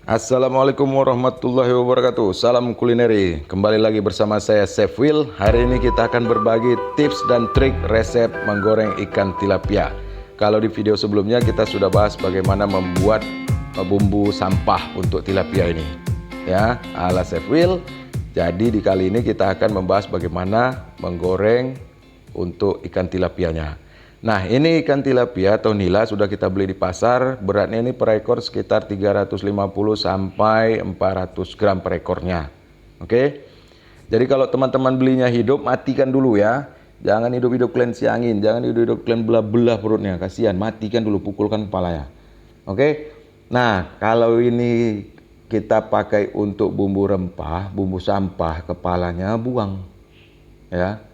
Assalamualaikum warahmatullahi wabarakatuh. Salam kulineri. Kembali lagi bersama saya Chef Will. Hari ini kita akan berbagi tips dan trik resep menggoreng ikan tilapia. Kalau di video sebelumnya kita sudah bahas bagaimana membuat bumbu sampah untuk tilapia ini, ya, ala Chef Will. Jadi di kali ini kita akan membahas bagaimana menggoreng untuk ikan tilapianya. Nah, ini ikan tilapia atau nila sudah kita beli di pasar. Beratnya ini per ekor sekitar 350 sampai 400 gram per ekornya. Oke. Jadi kalau teman-teman belinya hidup, matikan dulu ya. Jangan hidup-hidup kalian siangin, jangan hidup-hidup kalian belah-belah perutnya, kasihan. Matikan dulu, pukulkan kepalanya. Oke. Nah, kalau ini kita pakai untuk bumbu rempah, bumbu sampah, kepalanya buang. Ya.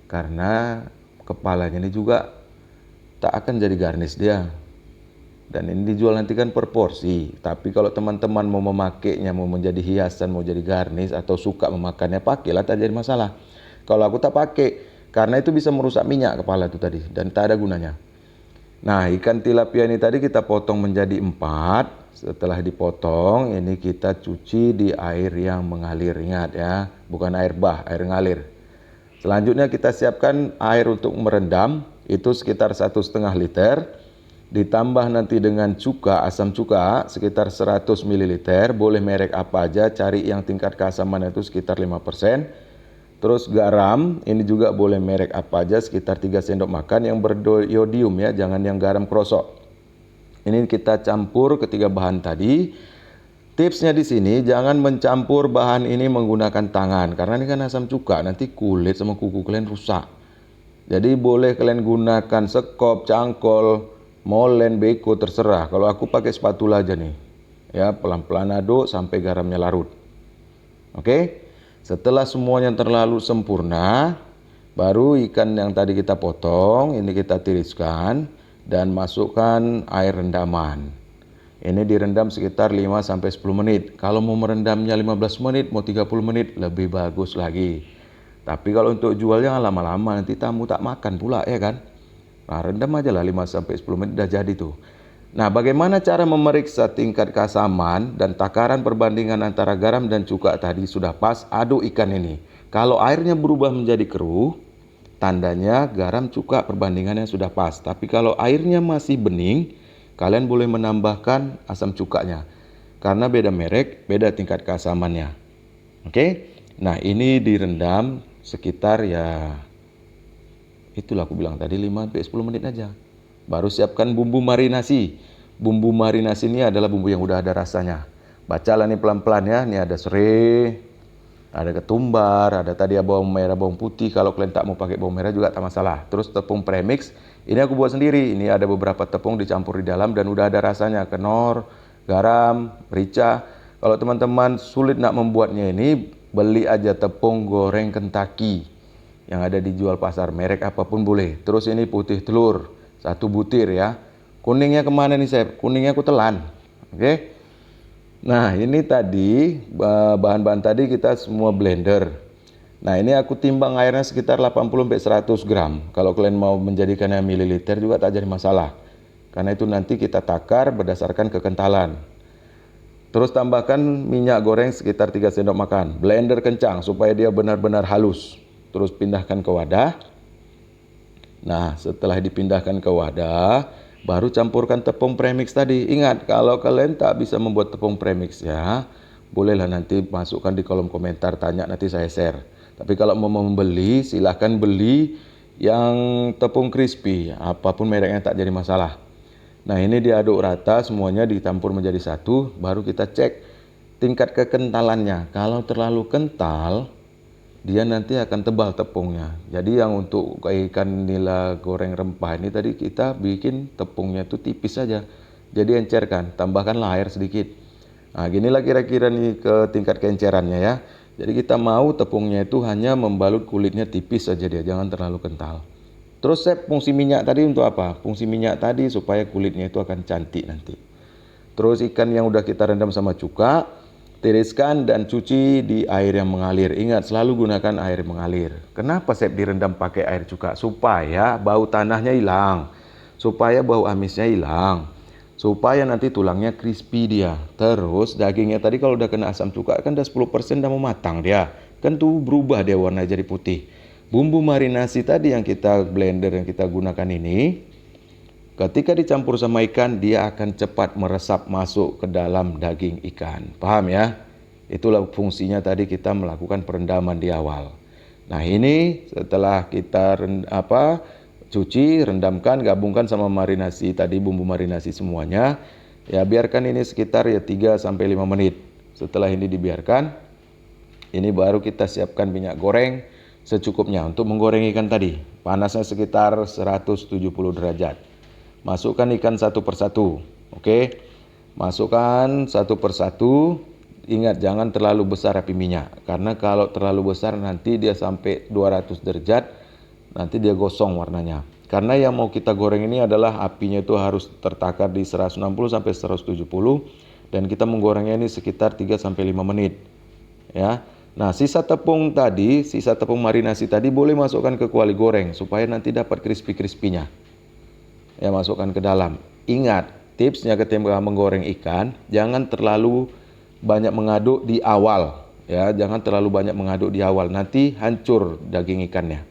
Karena kepalanya ini juga tak akan jadi garnish dia, dan ini dijual nanti kan per porsi. Tapi kalau teman-teman mau memakainya, mau menjadi hiasan, mau jadi garnish atau suka memakannya, pakailah, tak jadi masalah. Kalau aku tak pakai karena itu bisa merusak minyak kepala itu tadi dan tak ada gunanya. Nah, ikan tilapia ini tadi kita potong menjadi 4. Setelah dipotong ini kita cuci di air yang mengalir, ingat ya, bukan air bah, air ngalir. Selanjutnya kita siapkan air untuk merendam, itu sekitar 1,5 liter. Ditambah nanti dengan cuka, asam cuka sekitar 100 ml. Boleh merek apa aja, cari yang tingkat keasaman itu sekitar 5%. Terus garam, ini juga boleh merek apa aja, sekitar 3 sendok makan yang beriodium ya, jangan yang garam krosok. Ini kita campur ketiga bahan tadi. Tipsnya di sini jangan mencampur bahan ini menggunakan tangan, karena ini kan asam cuka, nanti kulit sama kuku kalian rusak. Jadi boleh kalian gunakan sekop, cangkol, molen, beko, terserah. Kalau aku pakai spatula aja nih. Ya, pelan-pelan aduk sampai garamnya larut. Oke. Setelah semuanya terlalu sempurna, baru ikan yang tadi kita potong, ini kita tiriskan dan masukkan air rendaman. Ini direndam sekitar 5-10 menit. Kalau mau merendamnya 15 menit, mau 30 menit, lebih bagus lagi. Tapi kalau untuk jual jangan lama-lama, nanti tamu tak makan pula ya kan. Nah, rendam aja lah 5-10 menit, udah jadi tuh. Nah, bagaimana cara memeriksa tingkat keasaman dan takaran perbandingan antara garam dan cuka tadi sudah pas, aduk ikan ini. Kalau airnya berubah menjadi keruh, tandanya garam cuka perbandingannya sudah pas. Tapi kalau airnya masih bening, kalian boleh menambahkan asam cukanya. Karena beda merek, beda tingkat keasamannya. Oke? Nah, ini direndam sekitar ya, itulah aku bilang tadi 5-10 menit aja. Baru siapkan bumbu marinasi. Bumbu marinasi ini adalah bumbu yang udah ada rasanya. Bacalah nih pelan-pelan ya. Ini ada serai, ada ketumbar, ada tadi bawang merah, bawang putih. Kalau kalian tak mau pakai bawang merah juga tak masalah. Terus tepung premix. Ini aku buat sendiri. Ini ada beberapa tepung dicampur di dalam dan udah ada rasanya. Kenor, garam, merica. Kalau teman-teman sulit nak membuatnya ini, beli aja tepung goreng Kentucky yang ada dijual pasar, merek apapun boleh. Terus ini putih telur 1 butir ya. Kuningnya kemana nih Chef? Kuningnya aku telan. Oke. Nah, ini tadi bahan-bahan tadi kita semua blender. Nah, ini aku timbang airnya sekitar 80-100 gram. Kalau kalian mau menjadikannya mililiter juga tak jadi masalah. Karena itu nanti kita takar berdasarkan kekentalan. Terus tambahkan minyak goreng sekitar 3 sendok makan. Blender kencang supaya dia benar-benar halus. Terus pindahkan ke wadah. Nah, setelah dipindahkan ke wadah, baru campurkan tepung premix tadi. Ingat, kalau kalian tak bisa membuat tepung premix ya, bolehlah nanti masukkan di kolom komentar, tanya nanti saya share. Tapi kalau mau membeli, silahkan beli yang tepung crispy, apapun mereknya tak jadi masalah. Nah, ini diaduk rata, semuanya dicampur menjadi satu, baru kita cek tingkat kekentalannya. Kalau terlalu kental, dia nanti akan tebal tepungnya. Jadi yang untuk ikan nila goreng rempah ini tadi kita bikin tepungnya itu tipis saja. Jadi encerkan, tambahkanlah air sedikit. Nah, ginilah kira-kira nih ke tingkat keencerannya ya. Jadi kita mau tepungnya itu hanya membalut kulitnya tipis saja dia, jangan terlalu kental. Terus fungsi minyak tadi untuk apa? Fungsi minyak tadi supaya kulitnya itu akan cantik nanti. Terus ikan yang udah kita rendam sama cuka, tiriskan dan cuci di air yang mengalir. Ingat, selalu gunakan air mengalir. Kenapa Chef direndam pakai air cuka? Supaya bau tanahnya hilang, supaya bau amisnya hilang, supaya nanti tulangnya crispy dia. Terus dagingnya tadi kalau udah kena asam cuka kan udah 10% udah mau matang dia. Kan tuh berubah dia warna jadi putih. Bumbu marinasi tadi yang kita blender yang kita gunakan ini, ketika dicampur sama ikan dia akan cepat meresap masuk ke dalam daging ikan. Paham ya? Itulah fungsinya tadi kita melakukan perendaman di awal. Nah ini setelah kita cuci, rendamkan, gabungkan sama marinasi tadi, bumbu marinasi semuanya. Ya biarkan ini sekitar ya 3-5 menit. Setelah ini dibiarkan, ini baru kita siapkan minyak goreng secukupnya untuk menggoreng ikan tadi. Panasnya sekitar 170 derajat. Masukkan ikan satu persatu. Oke. Masukkan satu persatu. Ingat jangan terlalu besar api minyak, karena kalau terlalu besar nanti dia sampai 200 derajat, nanti dia gosong warnanya. Karena yang mau kita goreng ini adalah apinya itu harus tertakar di 160 sampai 170 dan kita menggorengnya ini sekitar 3-5 menit. Ya. Nah, sisa tepung tadi, sisa tepung marinasi tadi boleh masukkan ke kuali goreng supaya nanti dapat crispy-crispy-nya. Ya, masukkan ke dalam. Ingat, tipsnya ketika menggoreng ikan, jangan terlalu banyak mengaduk di awal. Ya, jangan terlalu banyak mengaduk di awal, nanti hancur daging ikannya.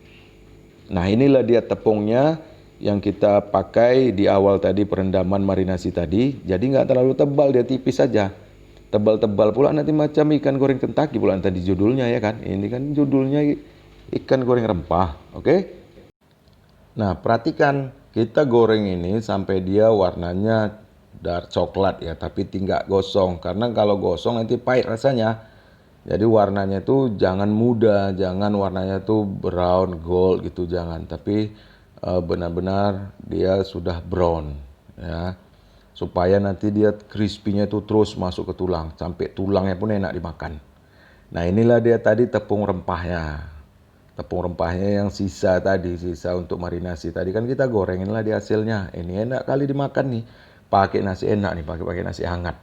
Nah, inilah dia tepungnya yang kita pakai di awal tadi perendaman marinasi tadi. Jadi nggak terlalu tebal, dia tipis saja. Tebal-tebal pula nanti macam ikan goreng Kentucky pula tadi judulnya ya kan. Ini kan judulnya ikan goreng rempah, oke? Nah, perhatikan kita goreng ini sampai dia warnanya dark coklat ya, tapi tidak gosong. Karena kalau gosong nanti pahit rasanya. Jadi warnanya itu jangan muda, jangan warnanya tuh brown gold gitu, jangan. Tapi benar-benar dia sudah brown ya. Supaya nanti dia crispy-nya itu terus masuk ke tulang, sampai tulangnya pun enak dimakan. Nah, inilah dia tadi tepung rempahnya. Tepung rempahnya yang sisa tadi, sisa untuk marinasi tadi kan kita gorengin lah di hasilnya. Ini enak kali dimakan nih. Pakai nasi enak nih, pakai nasi hangat.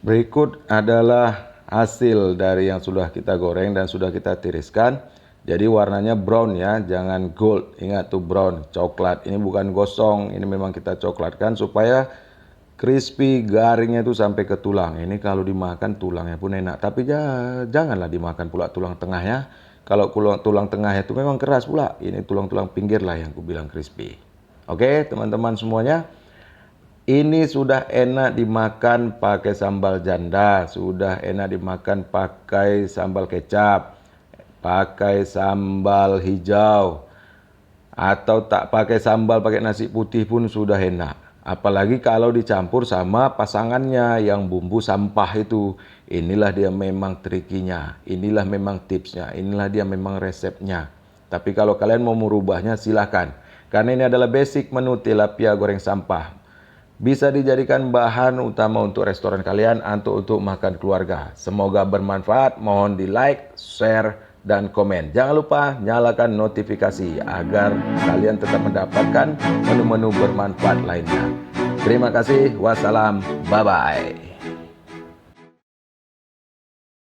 Berikut adalah hasil dari yang sudah kita goreng dan sudah kita tiriskan. Jadi warnanya brown ya, jangan gold. Ingat tuh brown, coklat. Ini bukan gosong, ini memang kita coklatkan supaya crispy garingnya itu sampai ke tulang. Ini kalau dimakan tulangnya pun enak. Tapi janganlah dimakan pula tulang tengahnya. Kalau tulang tengah itu memang keras pula. Ini tulang-tulang pinggir lah yang aku bilang crispy. Oke teman-teman semuanya. Ini sudah enak dimakan pakai sambal janda, sudah enak dimakan pakai sambal kecap, pakai sambal hijau, atau tak pakai sambal pakai nasi putih pun sudah enak. Apalagi kalau dicampur sama pasangannya yang bumbu sampah itu. Inilah dia memang trikinya, inilah memang tipsnya, inilah dia memang resepnya. Tapi kalau kalian mau merubahnya silahkan. Karena ini adalah basic menu tilapia goreng sampah. Bisa dijadikan bahan utama untuk restoran kalian atau untuk makan keluarga. Semoga bermanfaat. Mohon di like, share, dan komen. Jangan lupa nyalakan notifikasi agar kalian tetap mendapatkan menu-menu bermanfaat lainnya. Terima kasih. Wassalam. Bye-bye.